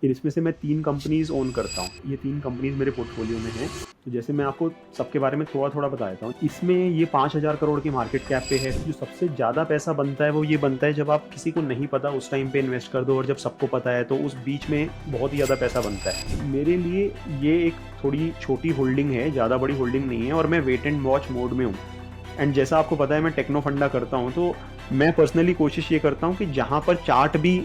लेकिन इसमें से मैं 3 कंपनीज़ ओन करता हूँ। ये 3 कंपनीज़ मेरे पोर्टफोलियो में हैं। तो जैसे मैं आपको सबके बारे में थोड़ा-थोड़ा बता देता हूँ। इसमें ये 5,000 करोड़ की मार्केट कैप पे है। जो सबसे ज़्यादा पैसा बनता है वो ये बनता है जब आप किसी को नहीं पता उस टाइम पे इन्वेस्ट कर दो, और जब सबको पता है तो उस बीच में बहुत ही ज़्यादा पैसा बनता है। मेरे लिए ये एक थोड़ी छोटी होल्डिंग है, ज़्यादा बड़ी होल्डिंग नहीं है, और मैं वेट एंड वॉच मोड में हूँ। एंड जैसा आपको पता है मैं टेक्नो फंडा करता हूँ, तो मैं पर्सनली कोशिश ये करता हूँ कि जहाँ पर चार्ट भी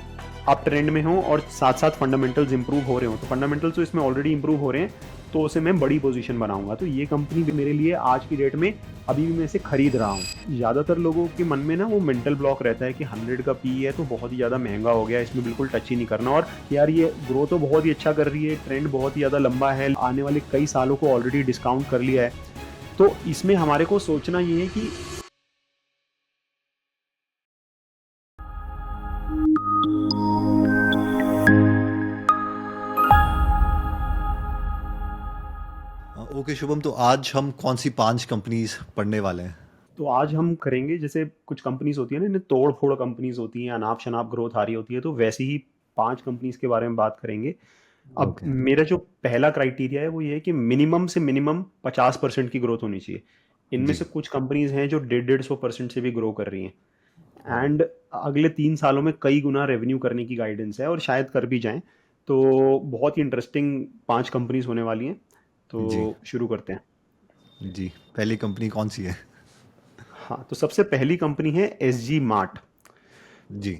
अप ट्रेंड में हो और साथ साथ फंडामेंटल्स इंप्रूव हो रहे हो, तो फंडामेंटल्स तो इसमें ऑलरेडी इंप्रूव हो रहे हैं, तो उसे मैं बड़ी पोजीशन बनाऊंगा। तो ये कंपनी भी मेरे लिए आज की डेट में अभी भी मैं इसे खरीद रहा हूँ। ज़्यादातर लोगों के मन में ना वो मेंटल ब्लॉक रहता है कि 100 का पी है तो बहुत ही ज़्यादा महंगा हो गया, इसमें बिल्कुल टच ही नहीं करना। और यार ये ग्रो तो बहुत ही अच्छा कर रही है, ट्रेंड बहुत ही ज़्यादा लंबा है, आने वाले कई सालों को ऑलरेडी डिस्काउंट कर लिया है। तो इसमें हमारे को सोचना ये है कि ओके शुभम, तो आज हम कौन सी 5 कंपनीज पढ़ने वाले हैं? तो आज हम करेंगे, जैसे कुछ कंपनीज होती है ना, इन्हें तोड़ फोड़ कंपनीज होती हैं, अनाप शनाप ग्रोथ आ रही होती है, तो वैसी ही 5 कंपनीज के बारे में बात करेंगे। अब ओके। मेरा जो पहला क्राइटेरिया है वो ये है कि मिनिमम से मिनिमम 50% की ग्रोथ होनी चाहिए। इनमें जी। से कुछ कंपनीज हैं जो 150-150% से भी ग्रो कर रही हैं, ओके। एंड अगले 3 सालों में कई गुना रेवेन्यू करने की गाइडेंस है, और शायद कर भी जाएं। तो बहुत ही इंटरेस्टिंग 5 कंपनीज होने वाली हैं। जी। तो शुरू करते हैं। जी, पहली कंपनी कौन सी है? हाँ, तो सबसे पहली कंपनी है एस जी मार्ट। जी।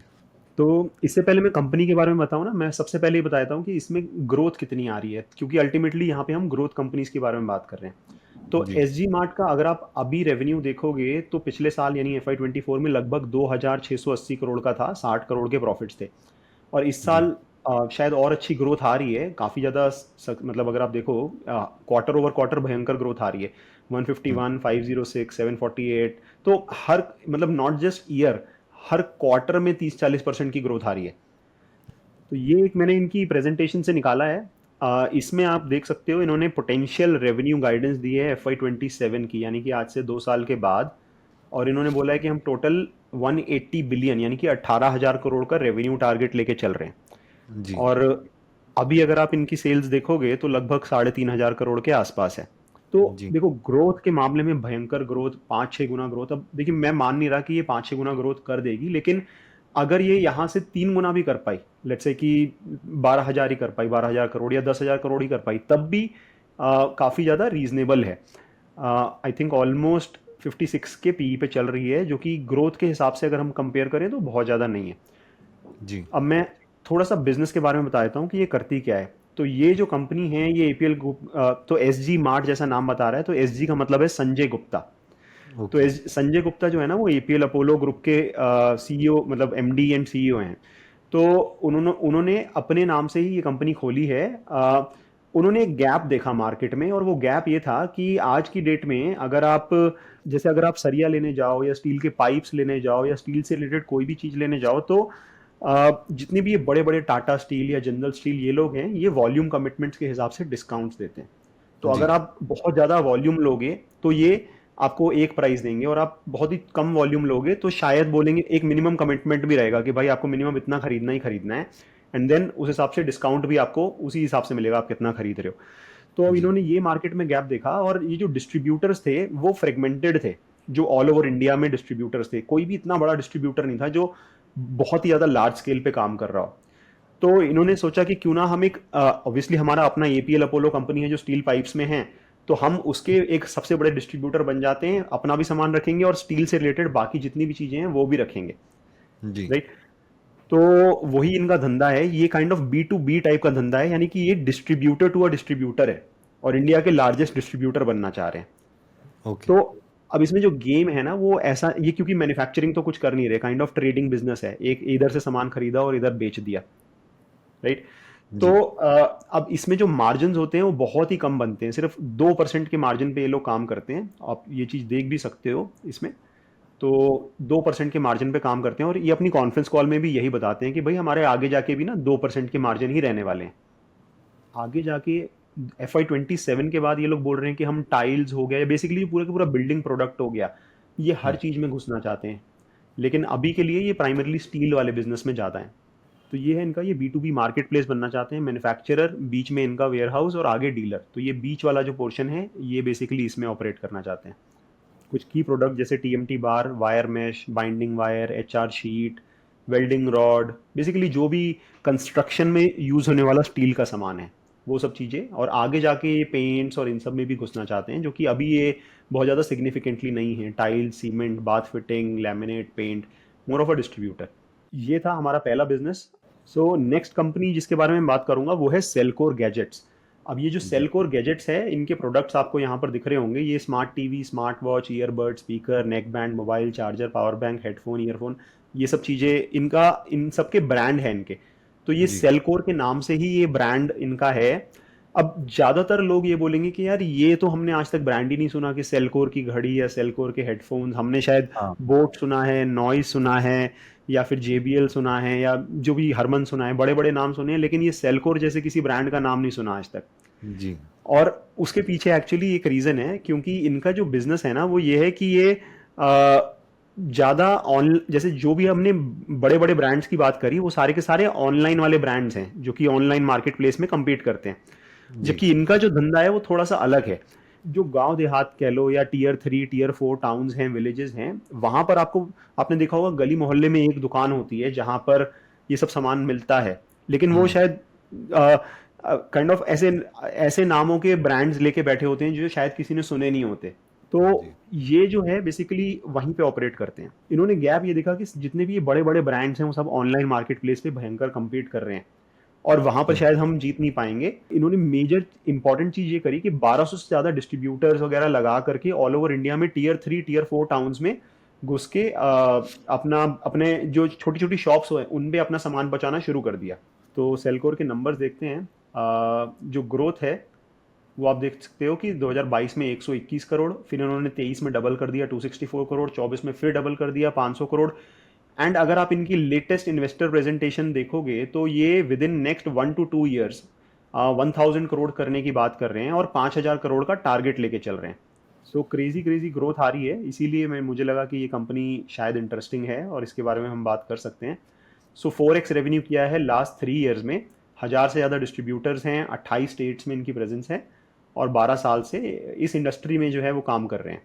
तो इससे पहले मैं कंपनी के बारे में बताऊं ना, मैं सबसे पहले ये बताता हूँ कि इसमें ग्रोथ कितनी आ रही है, क्योंकि अल्टीमेटली यहाँ पे हम ग्रोथ कंपनीज के बारे में बात कर रहे हैं। तो जी। एस जी मार्ट का अगर आप अभी रेवेन्यू देखोगे तो पिछले साल यानी FY 24 में लगभग 2,680 करोड़ का था, 60 करोड़ के प्रॉफिट्स थे। और इस जी। साल शायद और अच्छी ग्रोथ आ रही है, काफ़ी ज़्यादा। मतलब अगर आप देखो क्वार्टर ओवर क्वार्टर भयंकर ग्रोथ आ रही है। 151, 506, 748। तो हर मतलब not just year, her quarter में 30-40% की ग्रोथ आ रही है। तो ये एक मैंने इनकी प्रेजेंटेशन से निकाला है। इसमें आप देख सकते हो इन्होंने पोटेंशियल रेवेन्यू गाइडेंस दी है FY 27 की, यानी कि आज से 2 साल के बाद। और इन्होंने बोला है कि हम टोटल 180 बिलियन यानी कि 18,000 करोड़ का रेवेन्यू टारगेट लेके चल रहे हैं। जी। और अभी अगर आप इनकी सेल्स देखोगे तो लगभग 3,500 करोड़ के आसपास है। तो जी। देखो ग्रोथ के मामले में भयंकर ग्रोथ, 5-6 गुना ग्रोथ। अब देखिए मैं मान नहीं रहा कि ये 5-6 गुना ग्रोथ कर देगी, लेकिन अगर ये यहाँ से 3 गुना भी कर पाई, लेट्स से कि 12,000 ही कर पाई, 12,000 करोड़ या 10,000 करोड़ ही कर पाई, तब भी काफ़ी ज़्यादा रीजनेबल है। आई थिंक ऑलमोस्ट 56 के पीई पे चल रही है, जो कि ग्रोथ के हिसाब से अगर हम कंपेयर करें तो बहुत ज़्यादा नहीं है। जी। अब मैं थोड़ा सा बिजनेस के बारे में बता देता हूँ कि ये करती क्या है। तो ये जो कंपनी है ये एपीएल ग्रुप, तो एस जी मार्ट जैसा नाम बता रहा है, तो एस जी का मतलब है संजय गुप्ता। तो ओके। संजय गुप्ता जो है ना वो एपीएल अपोलो ग्रुप के सीईओ, मतलब एमडी एंड सीईओ हैं। तो उन्होंने उन्होंने अपने नाम से ही ये कंपनी खोली है। उन्होंने एक गैप देखा मार्केट में, और वो गैप ये था कि आज की डेट में अगर आप, जैसे अगर आप सरिया लेने जाओ या स्टील के पाइप्स लेने जाओ या स्टील से रिलेटेड कोई भी चीज़ लेने जाओ, तो जितने भी ये बड़े बड़े टाटा स्टील या जनरल स्टील ये लोग हैं, ये वॉल्यूम कमिटमेंट्स के हिसाब से डिस्काउंट्स देते हैं। तो जी। अगर आप बहुत ज़्यादा वॉल्यूम लोगे तो ये आपको एक प्राइस देंगे, और आप बहुत ही कम वॉल्यूम लोगे तो शायद बोलेंगे, एक मिनिमम कमिटमेंट भी रहेगा कि भाई आपको मिनिमम इतना खरीदना ही खरीदना है, एंड देन उस हिसाब से डिस्काउंट भी आपको उसी हिसाब से मिलेगा आप कितना खरीद रहे हो। तो अब जी। इन्होंने ये मार्केट में गैप देखा, और ये जो डिस्ट्रीब्यूटर्स थे वो फ्रेगमेंटेड थे। जो ऑल ओवर इंडिया में डिस्ट्रीब्यूटर्स थे, कोई भी इतना बड़ा डिस्ट्रीब्यूटर नहीं था जो बहुत ही ज़्यादा लार्ज स्केल पे काम कर रहा हो। तो इन्होंने सोचा कि क्यों ना हम एक, ऑब्वियसली हमारा अपना एपीएल अपोलो कंपनी है जो स्टील पाइप्स में है, तो हम उसके एक सबसे बड़े डिस्ट्रीब्यूटर बन जाते हैं, अपना भी सामान रखेंगे और स्टील से रिलेटेड बाकी जितनी भी चीजें हैं वो भी रखेंगे। जी। राइट। तो वही इनका धंधा है, ये काइंड ऑफ B2B टाइप का धंधा है, यानी कि ये डिस्ट्रीब्यूटर टू अ डिस्ट्रीब्यूटर है, और इंडिया के लार्जेस्ट डिस्ट्रीब्यूटर बनना चाह रहे हैं। ओके। तो अब इसमें जो गेम है ना वो ऐसा, ये क्योंकि मैन्युफैक्चरिंग तो कुछ कर नहीं रहे, काइंड ऑफ ट्रेडिंग बिजनेस है, एक इधर से सामान खरीदा और इधर बेच दिया। राइट। तो जी। अब इसमें जो मार्जिन होते हैं वो बहुत ही कम बनते हैं, सिर्फ 2% के मार्जिन पे ये लोग काम करते हैं, आप ये चीज़ देख भी सकते हो इसमें। तो 2% के मार्जिन पे काम करते हैं, और ये अपनी कॉन्फ्रेंस कॉल में भी यही बताते हैं कि भाई हमारे आगे जाके भी ना 2% के मार्जिन ही रहने वाले हैं। आगे जाके FY 27 के बाद ये लोग बोल रहे हैं कि हम टाइल्स हो गया, बेसिकली पूरा का पूरा बिल्डिंग प्रोडक्ट हो गया, ये हर चीज़ में घुसना चाहते हैं। लेकिन अभी के लिए ये प्राइमरली स्टील वाले बिजनेस में ज़्यादा है। तो ये है इनका, ये B2B मार्केट प्लेस बनना चाहते हैं, मैन्युफैक्चरर, बीच में इनका वेयर हाउस और आगे डीलर। तो ये बीच वाला जो पोर्शन है ये बेसिकली इसमें ऑपरेट करना चाहते हैं। कुछ की प्रोडक्ट जैसे TMT bar, wire mesh, binding wire, HR sheet, welding rod, basically जो भी कंस्ट्रक्शन में यूज़ होने वाला स्टील का सामान है वो सब चीज़ें। और आगे जाके ये पेंट्स और इन सब में भी घुसना चाहते हैं, जो कि अभी ये बहुत ज़्यादा सिग्निफिकेंटली नहीं है। Tile, cement, bath fitting, laminate, paint, more of a distributor. ये था हमारा पहला बिजनेस। सो नेक्स्ट कंपनी जिसके बारे में बात करूंगा वो है सेलकोर गैजेट्स। अब ये जो जी सेलकोर गैजेट्स है, इनके प्रोडक्ट्स आपको यहाँ पर दिख रहे होंगे। ये smart TV, smart watch, earbud, speaker, neck band, mobile charger, power bank, headphone, earphone, ये सब चीज़ें इनका, इन सब के ब्रांड है इनके। तो ये जी सेलकोर के नाम से ही ये ब्रांड इनका है। अब ज़्यादातर लोग ये बोलेंगे कि यार ये तो हमने आज तक ब्रांड ही नहीं सुना कि सेलकोर की घड़ी या सेलकोर के हेडफोन्स। हमने शायद हाँ बोट सुना है, नॉइस सुना है, या फिर JBL सुना है, या जो भी हरमन सुना है, बड़े बड़े नाम सुने हैं, लेकिन ये सेलकोर जैसे किसी ब्रांड का नाम नहीं सुना आज तक। जी और उसके पीछे एक्चुअली एक रीज़न है, क्योंकि इनका जो बिजनेस है ना वो ये है कि ये ज़्यादा ऑन, जैसे जो भी हमने बड़े बड़े ब्रांड्स की बात करी वो सारे के सारे ऑनलाइन वाले ब्रांड्स हैं जो कि ऑनलाइन मार्केट प्लेस में compete करते हैं। जी जबकि इनका जो धंधा है वो थोड़ा सा अलग है। जो गांव देहात कह लो या Tier 3 Tier 4 टाउन्स हैं, विलेजेस हैं, वहां पर आपको, आपने देखा होगा गली मोहल्ले में एक दुकान होती है जहां पर ये सब सामान मिलता है, लेकिन वो हम्म शायद काइंड ऑफ ऐसे ऐसे नामों के ब्रांड्स लेके बैठे होते हैं जो शायद किसी ने सुने नहीं होते। तो जी ये जो है बेसिकली वहीं पे ऑपरेट करते हैं। इन्होंने गैप ये देखा कि जितने भी ये बड़े बड़े ब्रांड्स हैं वो सब ऑनलाइन मार्केट प्लेस पे भयंकर compete कर रहे हैं और वहां पर हम्म शायद हम जीत नहीं पाएंगे। इन्होंने मेजर इंपॉर्टेंट चीज ये करी कि 1200 से ज्यादा डिस्ट्रीब्यूटर्स वगैरह लगा करके ऑल ओवर इंडिया में Tier 3 Tier 4 टाउन्स में घुस के अपना, अपने जो छोटी छोटी शॉप्स हैं उन पे अपना सामान बचाना शुरू कर दिया। तो सेलकोर के नंबर्स देखते हैं। जो ग्रोथ है वो आप देख सकते हो कि 2022 में 121 करोड़, फिर इन्होंने 23 में डबल कर दिया 264 करोड़, 24 में फिर डबल कर दिया 500 करोड़। एंड अगर आप इनकी लेटेस्ट इन्वेस्टर प्रेजेंटेशन देखोगे तो ये with in next 1 to 2 years 1000 crore करने की बात कर रहे हैं और 5000 करोड़ का टारगेट लेके चल रहे हैं। सो क्रेजी क्रेजी ग्रोथ आ रही है, इसीलिए मुझे लगा कि ये कंपनी शायद इंटरेस्टिंग है और इसके बारे में हम बात कर सकते हैं। सो 4x रेवेन्यू किया है लास्ट 3 years में। 1000 से ज़्यादा डिस्ट्रीब्यूटर्स हैं, 28 स्टेट्स में इनकी प्रेजेंस है और 12 साल से इस इंडस्ट्री में जो है वो काम कर रहे हैं।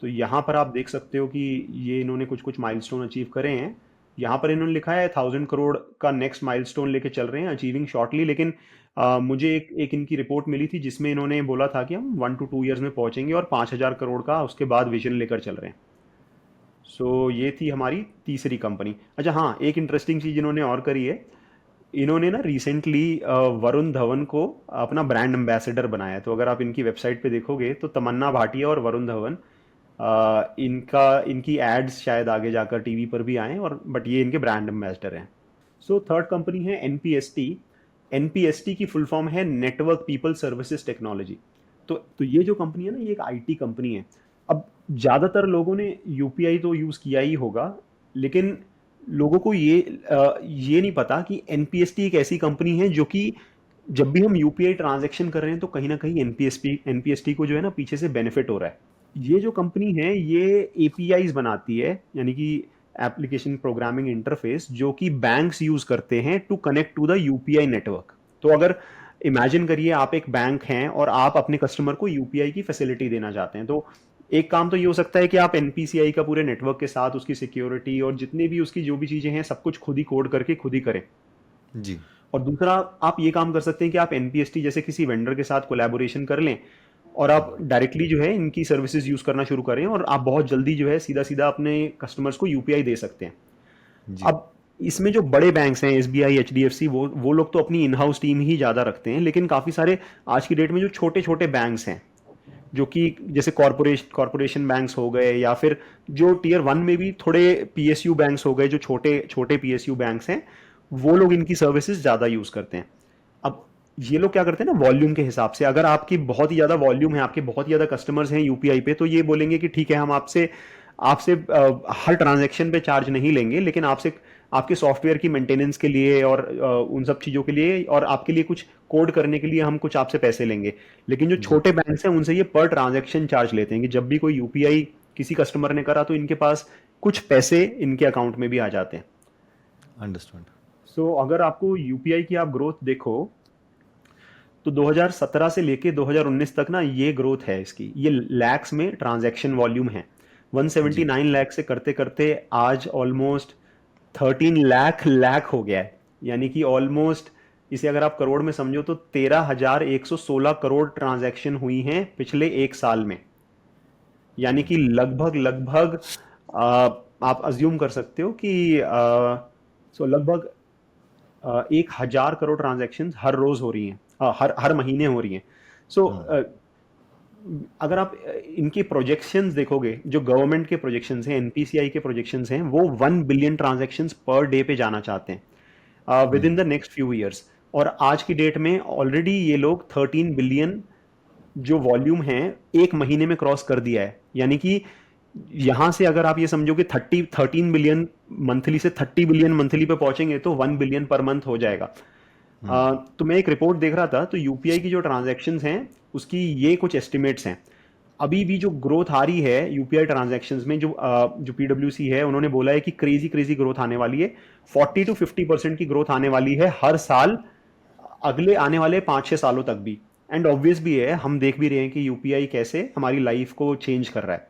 तो यहाँ पर आप देख सकते हो कि ये इन्होंने कुछ कुछ माइलस्टोन अचीव करे हैं। यहाँ पर इन्होंने लिखा है 1000 करोड़ का नेक्स्ट माइलस्टोन लेके चल रहे हैं, अचीविंग शॉर्टली। लेकिन मुझे एक इनकी रिपोर्ट मिली थी जिसमें इन्होंने बोला था कि हम 1 to 2 years में पहुंचेंगे और 5000 करोड़ का उसके बाद विजन लेकर चल रहे हैं। सो ये थी हमारी तीसरी कंपनी। अच्छा हाँ, एक इंटरेस्टिंग चीज़ इन्होंने और करी है। इन्होंने ना रिसेंटली वरुण धवन को अपना ब्रांड एम्बेसडर बनाया है। तो अगर आप इनकी वेबसाइट पे देखोगे तो तमन्ना भाटिया और वरुण धवन, इनकी एड्स शायद आगे जाकर टीवी पर भी आए, और बट ये इनके ब्रांड एम्बेसडर हैं। सो थर्ड कंपनी है NPST। NPST की फुल फॉर्म है नेटवर्क पीपल सर्विसेज टेक्नोलॉजी। तो ये जो कंपनी है ना, ये एक IT कंपनी है। अब ज़्यादातर लोगों ने UPI तो यूज़ किया ही होगा, लेकिन लोगों को ये नहीं पता कि NPST एक ऐसी कंपनी है जो कि जब भी हम UPI ट्रांजैक्शन कर रहे हैं तो कहीं ना कहीं NPST को जो है ना पीछे से बेनिफिट हो रहा है। ये जो कंपनी है ये APIs बनाती है, यानी कि एप्लीकेशन प्रोग्रामिंग इंटरफेस, जो कि बैंक्स यूज करते हैं to connect to the UPI network. तो अगर इमेजिन करिए आप एक बैंक हैं और आप अपने कस्टमर को UPI की फैसिलिटी देना चाहते हैं, तो एक काम तो ये हो सकता है कि आप NPCI का पूरे नेटवर्क के साथ उसकी सिक्योरिटी और जितनी भी उसकी जो भी चीज़ें हैं सब कुछ खुद ही कोड करके खुद ही करें। जी और दूसरा आप ये काम कर सकते हैं कि आप NPST जैसे किसी वेंडर के साथ कोलैबोरेशन कर लें और आप डायरेक्टली जो है इनकी सर्विसेज यूज़ करना शुरू करें और आप बहुत जल्दी जो है सीधा सीधा अपने कस्टमर्स को UPI दे सकते हैं। जी अब इसमें जो बड़े बैंक्स हैं SBI, HDFC, वो लोग तो अपनी इन हाउस टीम ही ज़्यादा रखते हैं, लेकिन काफ़ी सारे आज की डेट में जो छोटे छोटे बैंक्स हैं, जो कि जैसे कॉरपोरेशन बैंक्स हो गए, या फिर जो Tier 1 में भी थोड़े PSU बैंक्स हो गए, जो छोटे छोटे PSU बैंक्स हैं, वो लोग इनकी सर्विसेज ज़्यादा यूज़ करते हैं। अब ये लोग क्या करते हैं ना, वॉल्यूम के हिसाब से, अगर आपकी बहुत ही ज़्यादा वॉल्यूम है, आपके बहुत ही ज़्यादा कस्टमर्स हैं UPI पे, तो ये बोलेंगे कि ठीक है हम आपसे आपसे हर ट्रांजैक्शन पे चार्ज नहीं लेंगे, लेकिन आपसे आपके सॉफ्टवेयर की मेंटेनेंस के लिए और उन सब चीज़ों के लिए और आपके लिए कुछ कोड करने के लिए हम कुछ आपसे पैसे लेंगे। लेकिन जो जी छोटे बैंक्स हैं उनसे ये पर ट्रांजैक्शन चार्ज लेते हैं कि जब भी कोई UPI किसी कस्टमर ने करा तो इनके पास कुछ पैसे इनके अकाउंट में भी आ जाते हैं। अंडरस्टूड सो अगर आपको यूपीआई की आप ग्रोथ देखो तो 2017 से लेके 2019 तक ना ये ग्रोथ है इसकी, ये लैक्स में ट्रांजैक्शन वॉल्यूम है। जी 179 लाख से करते करते आज ऑलमोस्ट 13 लाख हो गया है। यानी कि ऑलमोस्ट इसे अगर आप करोड़ में समझो तो 13,116 करोड़ ट्रांजैक्शन हुई हैं पिछले एक साल में। यानी कि लगभग लगभग आ, आप अज्यूम कर सकते हो कि लगभग 1,000 करोड़ ट्रांजैक्शन हर रोज हो रही हैं, हर हर महीने हो रही हैं। सो अगर आप इनके प्रोजेक्शंस देखोगे, जो गवर्नमेंट के प्रोजेक्शंस हैं, एनपीसीआई के प्रोजेक्शंस हैं, वो 1 बिलियन ट्रांजैक्शंस पर डे पे जाना चाहते हैं with in the next few years. और आज की डेट में ऑलरेडी ये लोग 13 बिलियन जो वॉल्यूम है एक महीने में क्रॉस कर दिया है। यानी कि यहां से अगर आप ये समझो कि 13 बिलियन मंथली से 30 बिलियन मंथली पे पहुंचेंगे तो 1 बिलियन पर मंथ हो जाएगा। तो मैं एक रिपोर्ट देख रहा था, तो यूपीआई की जो ट्रांजैक्शंस हैं उसकी ये कुछ एस्टिमेट्स हैं। अभी भी जो ग्रोथ आ रही है यूपीआई ट्रांजैक्शंस में, जो पीडब्ल्यूसी है उन्होंने बोला है कि क्रेजी क्रेजी ग्रोथ आने वाली है। 40 to 50% की ग्रोथ आने वाली है हर साल अगले आने वाले 5-6 सालों तक भी। एंड ऑब्वियस भी है, हम देख भी रहे हैं कि यूपीआई कैसे हमारी लाइफ को चेंज कर रहा है।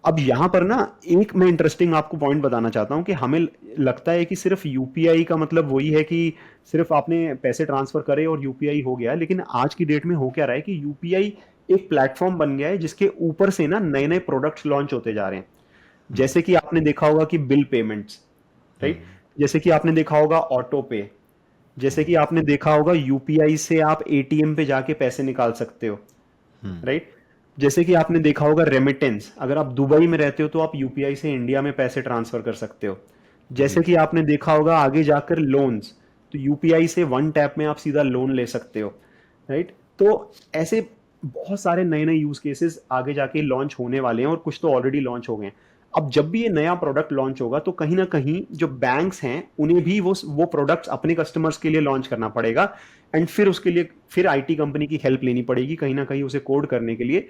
अब यहां पर ना एक मैं इंटरेस्टिंग आपको पॉइंट बताना चाहता हूं कि हमें लगता है कि सिर्फ यूपीआई का मतलब वही है कि सिर्फ आपने पैसे ट्रांसफर करे और यूपीआई हो गया, लेकिन आज की डेट में हो क्या रहा है कि यूपीआई एक प्लेटफॉर्म बन गया है जिसके ऊपर से ना नए नए प्रोडक्ट्स लॉन्च होते जा रहे हैं। जैसे कि आपने देखा होगा कि बिल पेमेंट्स, राइट, जैसे कि आपने देखा होगा ऑटो पे, जैसे कि आपने देखा होगा यूपीआई से आप एटीएम पे जाके पैसे निकाल सकते हो, राइट। जैसे कि आपने देखा होगा रेमिटेंस, अगर आप दुबई में रहते हो तो आप यूपीआई से इंडिया में पैसे ट्रांसफर कर सकते हो। जी जैसे कि आपने देखा होगा आगे जाकर लोन्स, तो यूपीआई से वन टैप में आप सीधा लोन ले सकते हो, राइट। तो ऐसे बहुत सारे नए नए यूज केसेस आगे जाके लॉन्च होने वाले हैं और कुछ तो ऑलरेडी लॉन्च हो गए हैं। अब जब भी ये नया प्रोडक्ट लॉन्च होगा तो कहीं ना कहीं जो बैंक्स हैं उन्हें भी वो प्रोडक्ट्स अपने कस्टमर्स के लिए लॉन्च करना पड़ेगा। एंड फिर उसके लिए फिर आईटी कंपनी की हेल्प लेनी पड़ेगी कहीं ना कहीं उसे कोड करने के लिए।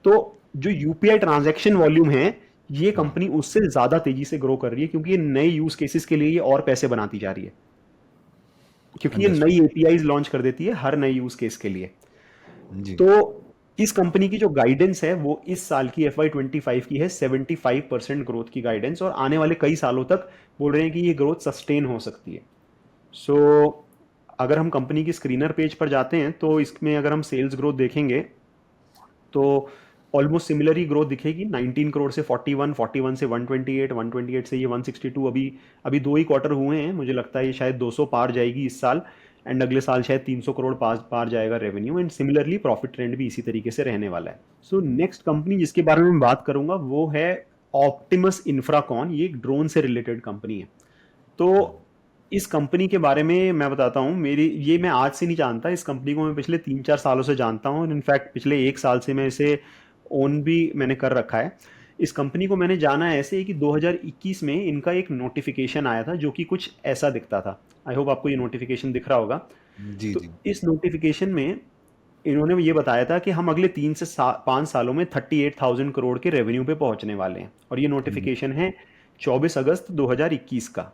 तो जो यूपीआई ट्रांजैक्शन वॉल्यूम है, ये कंपनी उससे ज्यादा तेजी से ग्रो कर रही है क्योंकि ये नए यूज केसेस के लिए ये और पैसे बनाती जा रही है, क्योंकि ये नई अंडरस्टूड एपीआईज लॉन्च कर देती है हर नए यूज केस के लिए। जी तो इस कंपनी की जो गाइडेंस है वो इस साल की FY25 की है 75% ग्रोथ की गाइडेंस, और आने वाले कई सालों तक बोल रहे हैं कि ये ग्रोथ सस्टेन हो सकती है। सो अगर हम कंपनी की स्क्रीनर पेज पर जाते हैं तो इसमें अगर हम सेल्स ग्रोथ देखेंगे तो ऑलमोस्ट सिमिलर ही ग्रोथ दिखेगी। 19 करोड़ से 41, 41 से 128, 128 से ये 162। अभी अभी 2 ही क्वार्टर हुए हैं, मुझे लगता है ये शायद 200 पार जाएगी इस साल। एंड अगले साल शायद 300 करोड़ पार जाएगा revenue. And similarly profit trend भी इसी तरीके से रहने वाला है। सो नेक्स्ट कंपनी जिसके बारे में बात करूंगा वो है ऑप्टिमस इंफ्राकॉन। ये एक ड्रोन से रिलेटेड कंपनी है। तो इस कंपनी के बारे में मैं बताता हूँ, मैं आज से नहीं जानता, इस कंपनी को मैं पिछले 3-4 सालों से जानता हूँ। इनफैक्ट पिछले एक साल से मैं इसे ओन भी मैंने कर रखा है। इस कंपनी को मैंने जाना ऐसे कि 2021 में इनका एक नोटिफिकेशन आया था जो कि कुछ ऐसा दिखता था। आई होप आपको ये नोटिफिकेशन दिख रहा होगा। जी तो जी इस नोटिफिकेशन में इन्होंने ये बताया था कि हम अगले 5 सालों में 38,000 करोड़ के रेवेन्यू पे पहुंचने वाले हैं। और ये नोटिफिकेशन है 24 अगस्त 2021 का।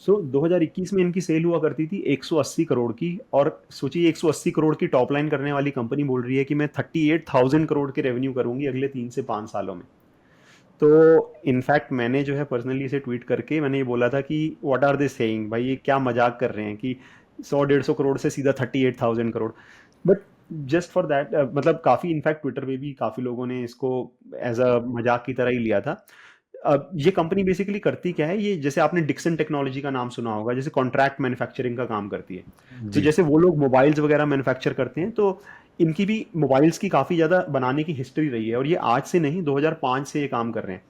2021 में इनकी सेल हुआ करती थी 180 करोड़ की, और सोचिए 180 करोड़ की टॉप लाइन करने वाली कंपनी बोल रही है कि मैं 38,000 करोड़ के रेवेन्यू करूंगी अगले 3 से 5 सालों में। तो इनफैक्ट मैंने जो है पर्सनली इसे ट्वीट करके मैंने ये बोला था कि व्हाट आर दे सेइंग, भाई ये क्या मजाक कर रहे हैं कि 100-150 करोड़ से सीधा 38,000 crore. But just for that, मतलब काफ़ी इनफैक्ट ट्विटर पे भी काफ़ी लोगों ने इसको एज अ मजाक की तरह ही लिया था। अब ये कंपनी बेसिकली करती क्या है, ये जैसे आपने डिक्सन टेक्नोलॉजी का नाम सुना होगा, जैसे कॉन्ट्रैक्ट मैन्युफैक्चरिंग का काम करती है। तो जी जैसे वो लोग मोबाइल्स वगैरह मैन्युफैक्चर करते हैं, तो इनकी भी मोबाइल्स की काफ़ी ज़्यादा बनाने की हिस्ट्री रही है, और ये आज से नहीं 2005 से ये काम कर रहे हैं।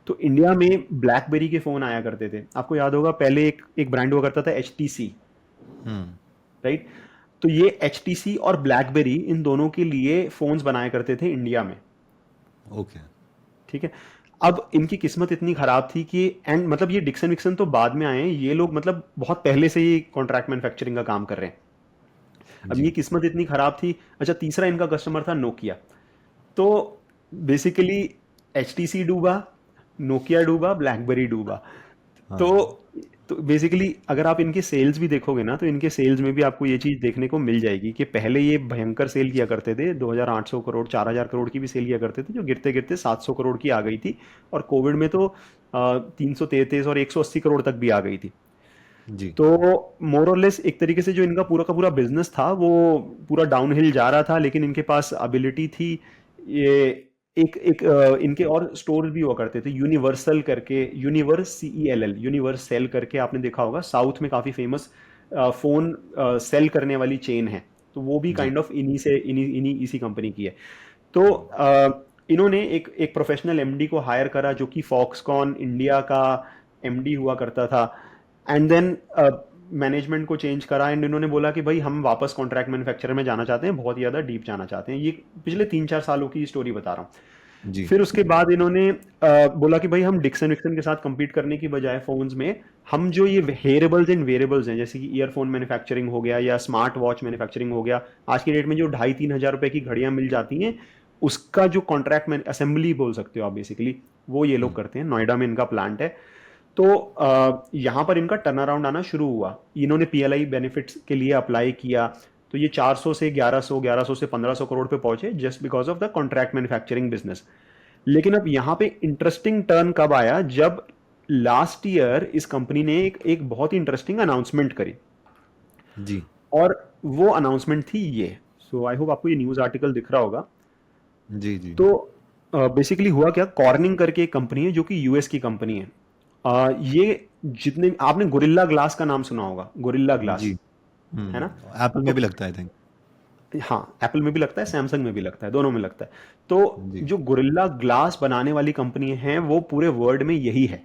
तो इंडिया में ब्लैकबेरी के फ़ोन आया करते थे, आपको याद होगा, पहले एक ब्रांड हुआ करता था HTC, राइट। तो ये HTC और ब्लैकबेरी इन दोनों के लिए फ़ोन्स बनाया करते थे इंडिया में, ओके ठीक है। अब इनकी किस्मत इतनी खराब थी कि एंड मतलब ये डिक्सन विक्सन तो बाद में आए हैं, ये लोग मतलब बहुत पहले से ही कॉन्ट्रैक्ट मैन्युफैक्चरिंग का काम कर रहे हैं। अब ये जी किस्मत इतनी खराब थी। अच्छा, तीसरा इनका कस्टमर था नोकिया। तो बेसिकली HTC डूबा, नोकिया डूबा, ब्लैकबेरी डूबा। तो हाँ तो बेसिकली अगर आप इनके सेल्स भी देखोगे ना, तो इनके सेल्स में भी आपको ये चीज़ देखने को मिल जाएगी कि पहले ये भयंकर सेल किया करते थे, 2800 करोड़ 4000 करोड़ की भी सेल किया करते थे, जो गिरते गिरते 700 करोड़ की आ गई थी। और कोविड में तो 333 और 180 करोड़ तक भी आ गई थी। जी। तो मोर और लेस एक तरीके से जो इनका पूरा का पूरा बिजनेस था वो पूरा डाउनहिल जा रहा था, लेकिन इनके पास एबिलिटी थी। ये इनके और स्टोर भी हुआ करते थे, यूनिवर्सल करके, यूनिवर्स CELL, यूनिवर्सल करके आपने देखा होगा, साउथ में काफ़ी फेमस फ़ोन सेल करने वाली चेन है। तो वो भी जी। काइंड ऑफ इन्हीं से इन्हीं इन्हीं इसी कंपनी की है। तो इन्होंने एक एक प्रोफेशनल MD को हायर करा जो कि फॉक्सकॉन इंडिया का MD हुआ करता था। एंड देन मैनेजमेंट को चेंज करा, एंड इन्होंने बोला कि भाई हम वापस कॉन्ट्रैक्ट मैन्युफैक्चरर में जाना चाहते हैं, बहुत ज़्यादा डीप जाना चाहते हैं। ये पिछले 3-4 सालों की स्टोरी बता रहा हूँ। जी। फिर उसके बाद इन्होंने बोला कि भाई हम डिक्सन विक्सन के साथ compete करने की बजाय फोन्स में हम जो ये हेयरेबल्स एंड वेरेबल्स हैं, जैसे कि ईयरफोन मैन्युफैक्चरिंग हो गया या स्मार्ट वॉच मैन्युफैक्चरिंग हो गया, आज की डेट में जो 2,500-3,000 रुपए की घड़ियां मिल जाती हैं, उसका जो कॉन्ट्रैक्ट में असेंबली बोल सकते हो आप बेसिकली, वो ये लोग करते हैं। नोएडा में इनका प्लांट है। तो यहाँ पर इनका टर्न अराउंड आना शुरू हुआ। इन्होंने PLI बेनिफिट्स के लिए अप्लाई किया, तो ये 400 से 1100, 1100 से 1500 करोड़ पे पहुंचे, just because of the contract manufacturing business. लेकिन अब यहाँ पे इंटरेस्टिंग टर्न कब आया, जब लास्ट ईयर इस कंपनी ने एक बहुत ही इंटरेस्टिंग अनाउंसमेंट करी। जी। और वो अनाउंसमेंट थी ये। सो आई होप आपको ये न्यूज़ आर्टिकल दिख रहा होगा। जी। जी। तो बेसिकली हुआ क्या, कॉर्निंग करके एक कंपनी है जो कि US की कंपनी है। ये जितने आपने गोरिल्ला ग्लास का नाम सुना होगा, गोरिल्ला ग्लास, जी। है ना? एप्पल में तो भी लगता है, आई थिंक। हाँ, एप्पल में भी लगता है, सैमसंग में भी लगता है, दोनों में लगता है। तो जी। जो गोरिल्ला ग्लास बनाने वाली कंपनी है वो पूरे वर्ल्ड में यही है।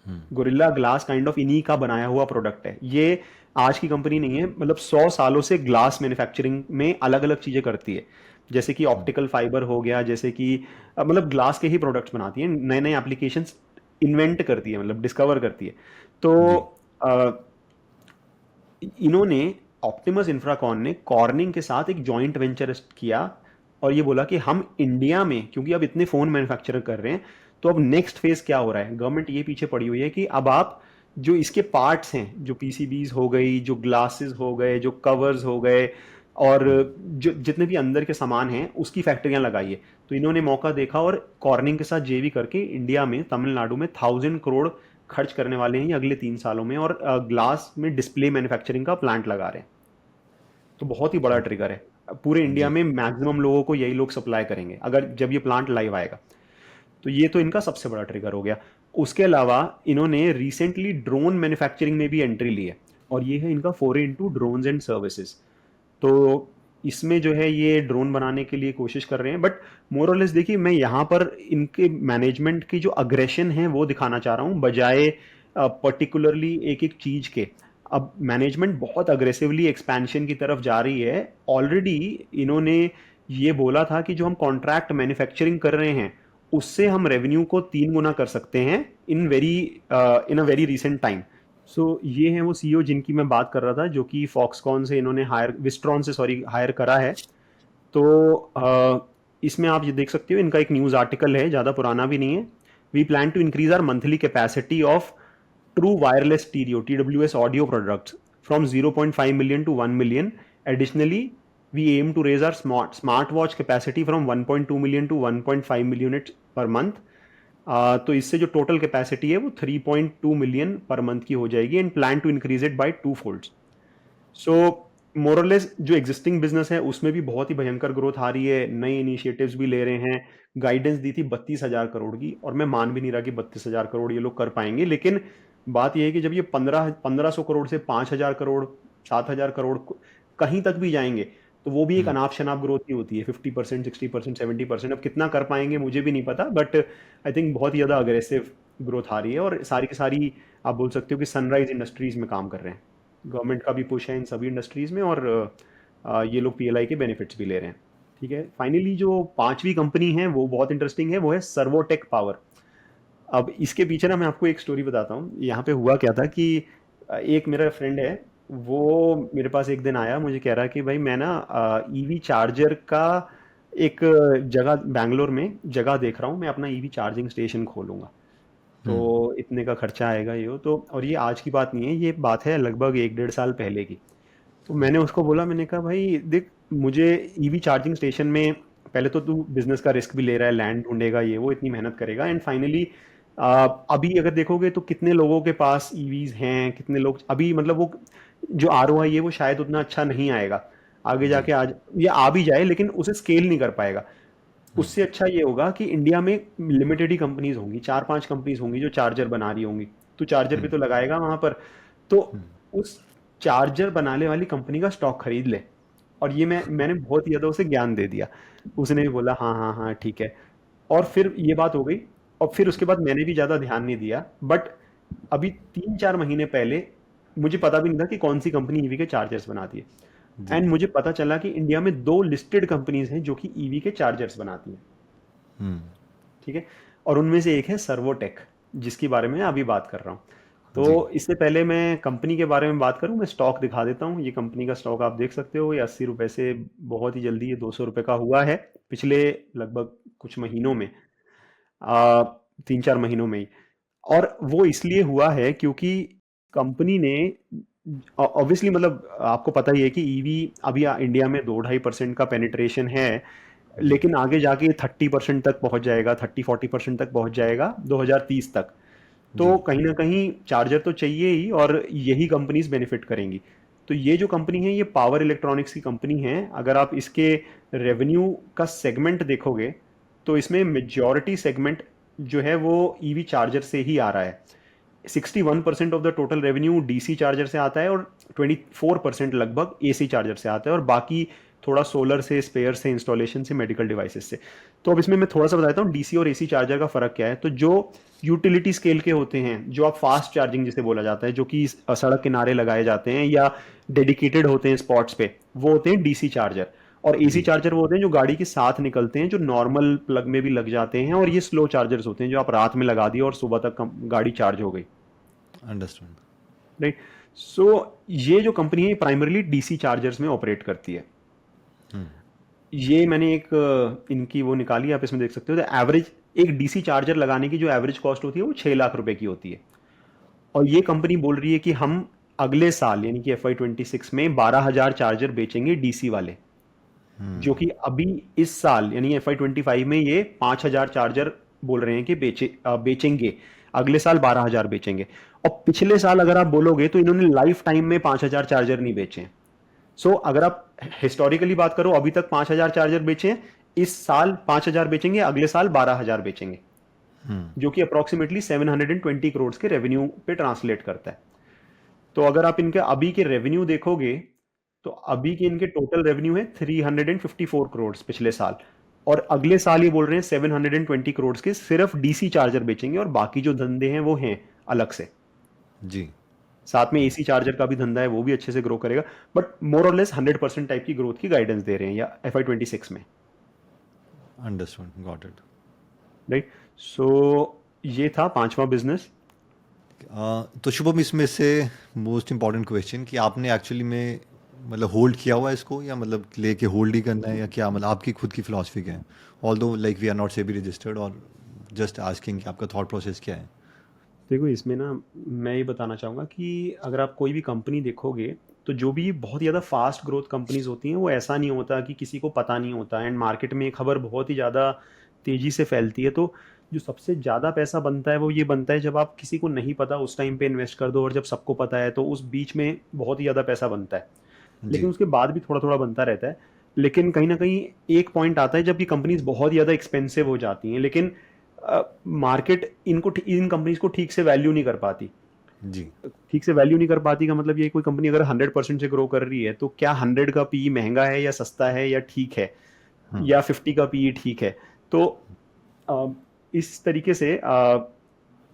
गोरिल्ला ग्लास काइंड ऑफ इन्हीं का बनाया हुआ प्रोडक्ट है ये। आज की कंपनी नहीं है, मतलब 100 सालों से ग्लास मैन्युफैक्चरिंग में अलग अलग चीजें करती है। जैसे कि ऑप्टिकल फाइबर हो गया, जैसे कि मतलब ग्लास के ही प्रोडक्ट्स बनाती है, नए नए एप्लीकेशंस इन्वेंट करती है, मतलब डिस्कवर करती है। तो जी। अ, इन्होंने, ऑप्टिमस इंफ्राकॉन ने कॉर्निंग के साथ एक जॉइंट वेंचर किया और ये बोला कि हम इंडिया में, क्योंकि अब इतने फोन मैन्युफैक्चर कर रहे हैं, तो अब नेक्स्ट फेज क्या हो रहा है, गवर्नमेंट ये पीछे पड़ी हुई है कि अब आप जो इसके पार्ट्स हैं, जो PCBs हो गई, जो ग्लासेस हो गए, जो कवर्स हो गए, और जो जितने भी अंदर के सामान हैं उसकी फैक्ट्रियां लगाइए। तो इन्होंने मौका देखा और कॉर्निंग के साथ JV करके इंडिया में, तमिलनाडु में 1000 करोड़ खर्च करने वाले हैं ये अगले 3 सालों में, और ग्लास में डिस्प्ले मैन्युफैक्चरिंग का प्लांट लगा रहे हैं। तो बहुत ही बड़ा ट्रिगर है। पूरे इंडिया जी। में मैक्सिमम लोगों को यही लोग सप्लाई करेंगे अगर जब ये प्लांट लाइव आएगा। तो ये तो इनका सबसे बड़ा ट्रिगर हो गया। उसके अलावा इन्होंने रिसेंटली ड्रोन मैन्युफैक्चरिंग में भी एंट्री ली है, और ये है इनका फोरे इनटू ड्रोन्स एंड सर्विसेज। तो इसमें जो है ये ड्रोन बनाने के लिए कोशिश कर रहे हैं। बट मोर और लेस देखिए, मैं यहाँ पर इनके मैनेजमेंट की जो अग्रेशन है वो दिखाना चाह रहा हूँ, बजाय पर्टिकुलरली एक एक चीज के। अब मैनेजमेंट बहुत अग्रेसिवली एक्सपेंशन की तरफ जा रही है। ऑलरेडी इन्होंने ये बोला था कि जो हम कॉन्ट्रैक्ट मैन्युफैक्चरिंग कर रहे हैं उससे हम रेवेन्यू को 3 गुना कर सकते हैं इन अ वेरी रिसेंट टाइम। सो ये हैं वो CEO जिनकी मैं बात कर रहा था, जो कि फॉक्सकॉन से इन्होंने विस्ट्रॉन से सॉरी हायर करा है। तो इसमें आप ये देख सकते हो, इनका एक न्यूज़ आर्टिकल है, ज़्यादा पुराना भी नहीं है। We plan to increase our monthly capacity of true wireless stereo TWS audio products from 0.5 million to 1 million. Additionally we aim to raise our smartwatch capacity from 1.2 million to 1.5 million units per month। तो इससे जो total capacity है वो 3.2 million per month की हो जाएगी, and plan to increase it by 2 folds. So मोरलेस जो एग्जिस्टिंग बिजनेस है उसमें भी बहुत ही भयंकर ग्रोथ आ रही है, नए इनिशिएटिव्स भी ले रहे हैं। गाइडेंस दी थी 32,000 करोड़ की, और मैं मान भी नहीं रहा कि 32,000 करोड़ ये लोग कर पाएंगे। लेकिन बात यह है कि जब ये 1500 करोड़ से 5,000 करोड़, 7,000 करोड़ कहीं तक भी जाएंगे, तो वो भी एक अनाप शनाप ग्रोथ ही होती है, 50%, 60%, 70%। अब कितना कर पाएंगे मुझे भी नहीं पता, बट आई थिंक बहुत ही ज़्यादा अग्रेसिव ग्रोथ आ रही है, और सारी की सारी आप बोल सकते हो कि सनराइज इंडस्ट्रीज में काम कर रहे हैं। गवर्नमेंट का भी पुश है इन सभी इंडस्ट्रीज में, और ये लोग PLI के बेनिफिट्स भी ले रहे हैं। ठीक है, फाइनली जो पांचवी कंपनी है वो बहुत इंटरेस्टिंग है, वो है सर्वोटेक पावर। अब इसके पीछे ना मैं आपको एक स्टोरी बताता हूँ। यहाँ पे हुआ क्या था कि एक मेरा फ्रेंड है, वो मेरे पास एक दिन आया, मुझे कह रहा कि भाई मैं ना EV चार्जर का एक जगह बैंगलोर में जगह देख रहा हूँ, मैं अपना EV चार्जिंग स्टेशन खोलूंगा। हम्म। तो इतने का खर्चा आएगा ये वो। तो और ये आज की बात नहीं है, ये बात है लगभग 1 डेढ़ साल पहले की। तो मैंने उसको बोला, मैंने कहा भाई देख, मुझे ईवी चार्जिंग स्टेशन में पहले तो तू बिजनेस का रिस्क भी ले रहा है, लैंड ढूंढेगा ये वो, इतनी मेहनत करेगा, एंड फाइनली अभी अगर देखोगे तो कितने लोगों के पास ईवीज हैं, कितने लोग अभी, मतलब वो जो आरओआई है वो शायद उतना अच्छा नहीं आएगा आगे जी। जाके, आज ये आ भी जाए लेकिन उसे स्केल नहीं कर पाएगा। हम्म। उससे अच्छा ये होगा कि इंडिया में लिमिटेड ही कंपनीज होंगी, 4 5 कंपनीज होंगी जो चार्जर बना रही होंगी। तो चार्जर भी हम्म। तो लगाएगा वहां पर। तो हम्म। उस चार्जर बनाने वाली कंपनी का स्टॉक खरीद ले। और ये मैंने बहुत ज्यादा उसे ज्ञान दे दिया। उसने भी बोला हाँ हाँ हाँ ठीक है। और फिर ये बात हो गई। और फिर उसके बाद मैंने भी ज्यादा ध्यान नहीं दिया, बट अभी 3 4 महीने पहले मुझे पता भी नहीं था कि कौन सी कंपनी ईवी के चार्जर्स बनाती है। जी। एंड मुझे पता चला कि इंडिया में 2 लिस्टेड कंपनीज हैं जो कि ईवी के चार्जर्स बनाती हैं। हम्म। ठीक है। और उनमें से एक है सर्वोटेक, जिसके बारे में अभी बात कर रहा हूँ। जी। तो इससे पहले मैं कंपनी के बारे में बात करूं, मैं स्टॉक दिखा देता हूं। ये कंपनी का स्टॉक आप देख सकते हो, ये 80 रुपए से बहुत ही जल्दी ये 200 रुपए का हुआ है पिछले लगभग कुछ महीनों में, 3 4 महीनों में ही। और वो इसलिए हुआ है क्योंकि कंपनी ने ऑब्वियसली, मतलब आपको पता ही है कि ईवी अभी इंडिया में 2 ढाई% का पेनिट्रेशन है, जी। लेकिन आगे जाके 30% तक पहुंच जाएगा, 30 40% तक पहुंच जाएगा 2030 तक। तो जी। कहीं ना कहीं चार्जर तो चाहिए ही, और यही कंपनीज बेनिफिट करेंगी। तो ये जो कंपनी है ये पावर इलेक्ट्रॉनिक्स की कंपनी है। अगर आप इसके रेवेन्यू का सेगमेंट देखोगे तो इसमें मेजॉरिटी सेगमेंट जो है वो ईवी चार्जर से ही आ रहा है। 61% of the total revenue DC charger से आता है, और 24% लगभग एसी चार्जर से आता है, और बाकी थोड़ा सोलर से, स्पेयर से, इंस्टॉलेशन से, मेडिकल डिवाइसेस से। तो अब इसमें मैं थोड़ा सा बताता हूँ डीसी और एसी चार्जर का फर्क क्या है। तो जो यूटिलिटी स्केल के होते हैं, जो आप फास्ट चार्जिंग जिसे बोला जाता है, जो कि सड़क किनारे लगाए जाते हैं या डेडिकेटेड होते हैं स्पॉट्स पे, वो होते हैं डीसी चार्जर। और एसी जी। चार्जर वो होते हैं जो गाड़ी के साथ निकलते हैं, जो नॉर्मल प्लग में भी लग जाते हैं, और ये स्लो चार्जर्स होते हैं जो आप रात में लगा दिए और सुबह तक गाड़ी चार्ज हो गई। अंडरस्टैंड। राइट। सो ये जो कंपनी है प्राइमरली डीसी चार्जर्स में ऑपरेट करती है। हम्म। ये मैंने एक इनकी वो निकाली, आप इसमें देख सकते हो। एवरेज एक डीसी चार्जर लगाने की जो एवरेज कॉस्ट होती है वो 6 लाख रुपए की होती है। और ये कंपनी बोल रही है कि हम अगले साल यानी कि FY 26 में 12,000 चार्जर बेचेंगे डीसी वाले, जो हम्म। कि अभी इस साल यानी FY 25 में ये 5,000 चार्जर बोल रहे हैं कि बेचेंगे। अगले साल 12,000 बेचेंगे। और पिछले साल अगर आप बोलोगे तो इन्होंने लाइफ टाइम में 5,000 चार्जर नहीं बेचे हैं। सो अगर आप हिस्टोरिकली बात करो, अभी तक 5,000 चार्जर बेचे हैं, इस साल 5,000 बेचेंगे, अगले साल 12,000 बेचेंगे, हम्म। जो कि अप्रोक्सीमेटली 720 करोड़ के रेवेन्यू पे ट्रांसलेट करता है। तो अगर आप इनके अभी के रेवेन्यू देखोगे तो अभी के इनके टोटल रेवेन्यू है 354 करोड़ पिछले साल। और अगले साल ये बोल रहे हैं 720 करोड़ के सिर्फ डीसी चार्जर बेचेंगे, और बाकी जो धंधे हैं वो हैं अलग से। जी। साथ में एसी चार्जर का भी धंधा है, वो भी अच्छे से ग्रो करेगा। बट मोर और लेस 100% टाइप की ग्रोथ की गाइडेंस दे रहे हैं या FY 26 में। Understand, got it. राइट। सो ये था पांचवा बिजनेस। तो शुभम, इसमें से मोस्ट इम्पॉर्टेंट क्वेश्चन कि आपने एक्चुअली में मतलब होल्ड किया हुआ है इसको, या मतलब लेके होल्ड ही करना है, या क्या मतलब आपकी खुद की फिलॉसफी क्या है? Although like we are not SEBI registered, और जस्ट आस्किंग कि आपका थॉट प्रोसेस क्या है? देखो इसमें ना मैं ये बताना चाहूँगा कि अगर आप कोई भी कंपनी देखोगे तो जो भी बहुत ज़्यादा फास्ट ग्रोथ कंपनीज होती हैं वो ऐसा नहीं होता कि किसी को पता नहीं होता, एंड मार्केट में ये खबर बहुत ही ज़्यादा तेज़ी से फैलती है। तो जो सबसे ज़्यादा पैसा बनता है वो ये बनता है जब आप किसी को नहीं पता उस टाइम पे इन्वेस्ट कर दो, और जब सबको पता है तो उस बीच में बहुत ही ज़्यादा पैसा बनता है। लेकिन जी। उसके बाद भी थोड़ा थोड़ा बनता रहता है। लेकिन कहीं ना कहीं एक पॉइंट आता है जब ये कंपनीज बहुत ज़्यादा एक्सपेंसिव हो जाती हैं, लेकिन मार्केट इनको इन कंपनीज को ठीक से वैल्यू नहीं कर पाती। जी। ठीक से वैल्यू नहीं कर पाती का मतलब ये, कोई कंपनी अगर 100% से ग्रो कर रही है तो क्या 100 का पी महंगा है या सस्ता है या ठीक है, हम्म। या 50 का पी ठीक है। तो अ, इस तरीके से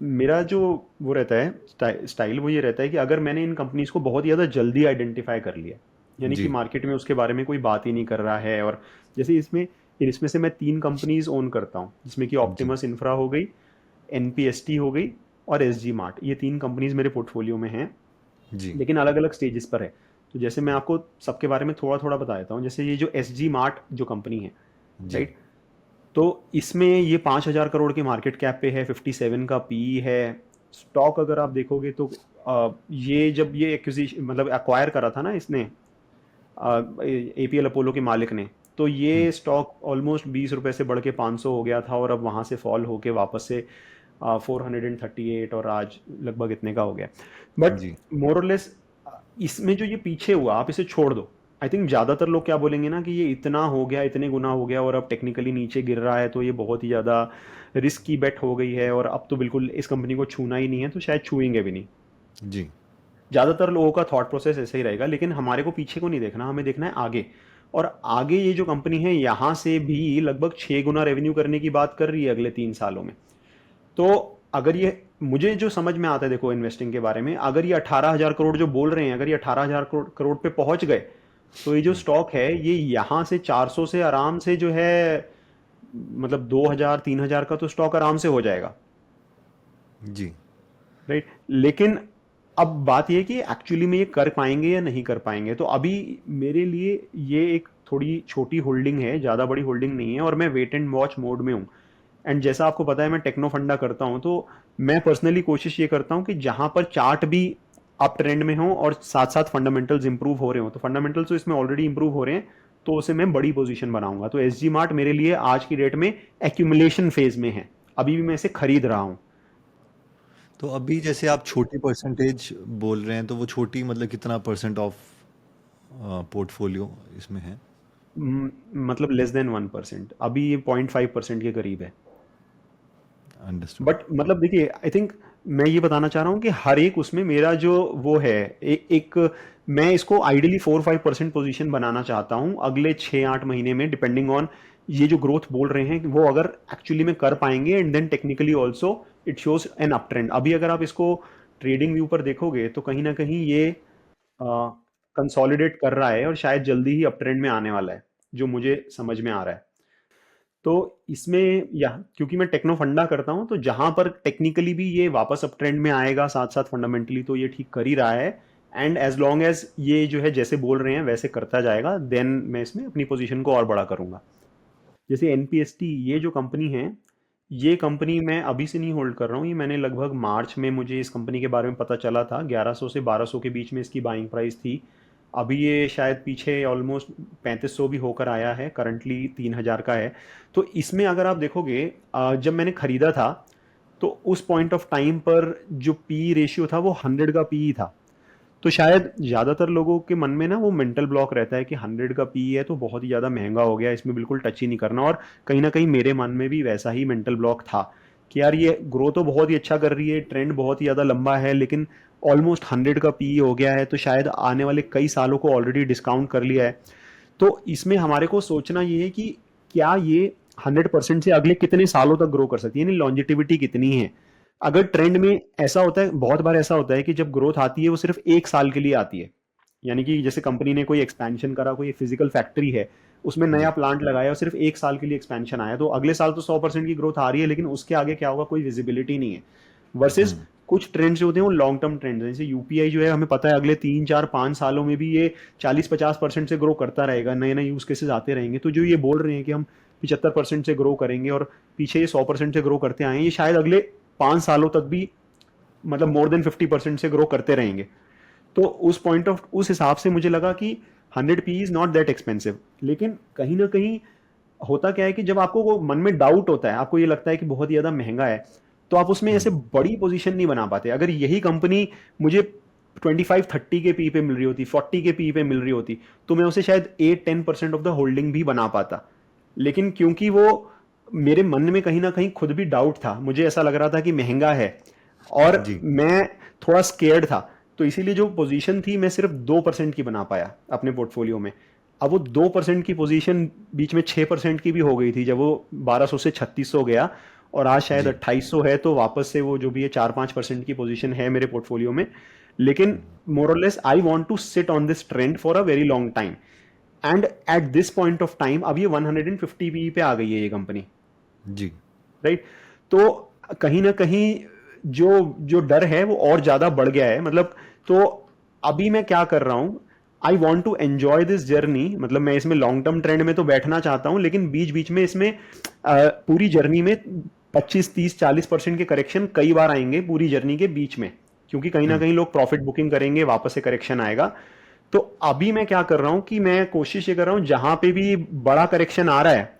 मेरा जो वो रहता है स्टाइल वो ये रहता है कि अगर मैंने इन कंपनीज को बहुत ज़्यादा जल्दी आइडेंटिफाई कर लिया, यानी कि जी। मार्केट में उसके बारे में कोई बात ही नहीं कर रहा है, और जैसे इसमें से मैं 3 कंपनीज ओन करता हूँ, जिसमें कि जी। ऑप्टिमस इंफ्रा हो गई, NPST हो गई, और SG मार्ट। ये 3 कंपनीज मेरे पोर्टफोलियो में हैं, जी। लेकिन अलग अलग स्टेजेस पर है। तो जैसे मैं आपको सबके बारे में थोड़ा थोड़ा बता देता हूँ। जैसे ये जो SG मार्ट जो कंपनी है, जी। राइट, तो इसमें ये 5,000 करोड़ की मार्केट कैप पे है, 57 का पी है। स्टॉक अगर आप देखोगे तो ये जब ये एक्विजिशन मतलब एक्वायर करा था ना इसने, एपीएल अपोलो के मालिक ने, तो हम्म, ये स्टॉक ऑलमोस्ट 20 रुपए से बढ़ के 500 हो गया था, और अब वहाँ से फॉल होके वापस से 438, और आज लगभग इतने का हो गया। बट जी मोर और लेस इसमें जो ये पीछे हुआ, आप इसे छोड़ दो। आई थिंक ज़्यादातर लोग क्या बोलेंगे ना कि ये इतना हो गया, इतने गुना हो गया, और अब टेक्निकली नीचे गिर रहा है, तो ये बहुत ही ज़्यादा रिस्क की बेट हो गई है, और अब तो बिल्कुल इस कंपनी को छूना ही नहीं है, तो शायद छूएंगे भी नहीं। जी ज़्यादातर लोगों का थॉट प्रोसेस ऐसे ही रहेगा, लेकिन हमारे को पीछे को नहीं देखना, हमें देखना है आगे। और आगे ये जो कंपनी है यहाँ से भी लगभग 6 गुना रेवेन्यू करने की बात कर रही है अगले 3 सालों में। तो अगर ये, मुझे जो समझ में आता है देखो इन्वेस्टिंग के बारे में, अगर ये 18,000 करोड़ जो बोल रहे हैं, अगर ये 18,000 करोड़ पे पहुंच गए, तो ये जो स्टॉक है ये यहाँ से 400 से आराम से जो है, मतलब 2,000 3,000 का तो स्टॉक आराम से हो जाएगा। जी राइट, लेकिन अब बात ये है कि एक्चुअली में ये कर पाएंगे या नहीं कर पाएंगे। तो अभी मेरे लिए ये एक थोड़ी छोटी होल्डिंग है, ज़्यादा बड़ी होल्डिंग नहीं है, और मैं वेट एंड वॉच मोड में हूँ। एंड जैसा आपको पता है मैं टेक्नो फंडा करता हूँ, तो मैं पर्सनली कोशिश ये करता हूँ कि जहाँ पर चार्ट भी अप ट्रेंड में हो और साथ साथ फंडामेंटल्स इंप्रूव हो रहे हो, तो फंडामेंटल्स तो इसमें ऑलरेडी इंप्रूव हो रहे हैं, तो उसे मैं बड़ी पोजीशन बनाऊंगा। तो एस जी मार्ट मेरे लिए आज की डेट में एक्यूमुलेशन फेज में है, अभी भी मैं इसे खरीद रहा हूँ। तो अभी जैसे आप छोटी परसेंटेज बोल रहे हैं तो वो छोटी मतलब कितना परसेंट ऑफ पोर्टफोलियो इसमें है? मतलब लेस देन 1%, अभी ये 0.5% के करीब है। अंडरस्टूड। बट मतलब देखिए, आई थिंक मैं ये बताना चाह रहा हूँ कि हर एक उसमें मेरा जो वो है, एक मैं इसको आइडियली 4-5% पोजीशन बनाना चाहता हूँ अगले 6-8 महीने में, डिपेंडिंग ऑन ये जो ग्रोथ बोल रहे हैं कि वो अगर एक्चुअली में कर पाएंगे, and then technically also it shows an up trend. अभी अगर आप इसको ट्रेडिंग व्यू पर देखोगे तो कहीं ना कहीं ये कंसोलिडेट कर रहा है, और शायद जल्दी ही अप ट्रेंड में आने वाला है, जो मुझे समझ में आ रहा है। तो इसमें या क्योंकि मैं टेक्नो फंडा करता हूं, तो जहां पर टेक्निकली भी ये वापस अप ट्रेंड में आएगा, साथ साथ फंडामेंटली तो ये ठीक कर ही रहा है। एंड एज लॉन्ग एज ये जो है जैसे बोल रहे हैं वैसे करता जाएगा, देन मैं इसमें अपनी पोजीशन को और बड़ा करूंगा। जैसे एनपीएसटी ये जो कंपनी है, ये कंपनी मैं अभी से नहीं होल्ड कर रहा हूँ, ये मैंने लगभग मार्च में मुझे इस कंपनी के बारे में पता चला था, 1100 से 1200 के बीच में इसकी बाइंग प्राइस थी। अभी ये शायद पीछे ऑलमोस्ट 3500 भी होकर आया है, करंटली 3,000 का है। तो इसमें अगर आप देखोगे, जब मैंने खरीदा था तो उस पॉइंट ऑफ टाइम पर जो पी रेशियो था वो 100 का पी था। तो शायद ज़्यादातर लोगों के मन में ना वो मेंटल ब्लॉक रहता है कि 100 का पी है तो बहुत ही ज़्यादा महंगा हो गया, इसमें बिल्कुल टच ही नहीं करना। और कहीं ना कहीं मेरे मन में भी वैसा ही मेंटल ब्लॉक था कि यार ये ग्रो तो बहुत ही अच्छा कर रही है, ट्रेंड बहुत ही ज़्यादा लंबा है, लेकिन ऑलमोस्ट 100 का पी हो गया है, तो शायद आने वाले कई सालों को ऑलरेडी डिस्काउंट कर लिया है। तो इसमें हमारे को सोचना ये है कि क्या ये 100% से अगले कितने सालों तक ग्रो कर सकती है, यानी लॉन्जिटिविटी कितनी है। अगर ट्रेंड में ऐसा होता है, बहुत बार ऐसा होता है कि जब ग्रोथ आती है वो सिर्फ 1 साल के लिए आती है, यानी कि जैसे कंपनी ने कोई एक्सपेंशन करा, कोई फिजिकल फैक्ट्री है, उसमें नया जी प्लांट लगाया और सिर्फ 1 साल के लिए एक्सपेंशन आया, तो अगले साल तो 100% की ग्रोथ आ रही है, लेकिन उसके आगे क्या होगा कोई विजिबिलिटी नहीं है। वर्सेज हम्म कुछ ट्रेंड्स जो होते हैं वो लॉन्ग टर्म ट्रेंड्स हैं, जैसे यूपीआई जो है हमें पता है अगले 3-4-5 सालों में भी ये 40-50% से ग्रो करता रहेगा, नए नए यूज केसेस आते रहेंगे। तो जो ये बोल रहे हैं कि हम 75% से ग्रो करेंगे और पीछे ये 100% से ग्रो करते आए हैं, ये शायद अगले 5 सालों तक भी मतलब मोर देन 50% से ग्रो करते रहेंगे। तो उस पॉइंट ऑफ उस हिसाब से मुझे लगा कि 100 P is not that expensive. लेकिन कहीं ना कहीं होता क्या है कि जब आपको वो मन में डाउट होता है, आपको ये लगता है कि बहुत ही ज्यादा महंगा है, तो आप उसमें ऐसे हम्म बड़ी पोजीशन नहीं बना पाते। अगर यही कंपनी मुझे 25-30 के पी पे मिल रही होती, 40 के पी पे मिल रही होती, तो मैं उसे शायद 8-10% ऑफ द होल्डिंग भी बना पाता। लेकिन क्योंकि वो मेरे मन में कहीं ना कहीं खुद भी डाउट था, मुझे ऐसा लग रहा था कि महंगा है, और जी मैं थोड़ा स्केर्ड था, तो इसीलिए जो पोजीशन थी मैं सिर्फ 2% की बना पाया अपने पोर्टफोलियो में। अब वो 2% की पोजीशन बीच में 6% की भी हो गई थी, जब वो 1200 से 3600 गया, और आज शायद जी 2800 है, तो वापस से वो जो भी है 4-5% की पोजीशन है मेरे पोर्टफोलियो में। लेकिन मोर और less I want to sit on this trend for a very long time, and at this point of time अब ये 150 पी पे आ गई है ये कंपनी। जी राइट, तो कहीं ना कहीं जो जो डर है वो और ज्यादा बढ़ गया है, मतलब। तो अभी मैं क्या कर रहा हूं, I want to enjoy this journey, मतलब मैं इसमें लॉन्ग टर्म ट्रेंड में तो बैठना चाहता हूँ, लेकिन बीच बीच में इसमें पूरी जर्नी में 25 30 40% के करेक्शन कई बार आएंगे पूरी जर्नी के बीच में, क्योंकि कहीं ना हम्म। कहीं लोग प्रॉफिट बुकिंग करेंगे, वापस से करेक्शन आएगा। तो अभी मैं क्या कर रहा हूँ कि मैं कोशिश ये कर रहा हूँ जहां पे भी बड़ा करेक्शन आ रहा है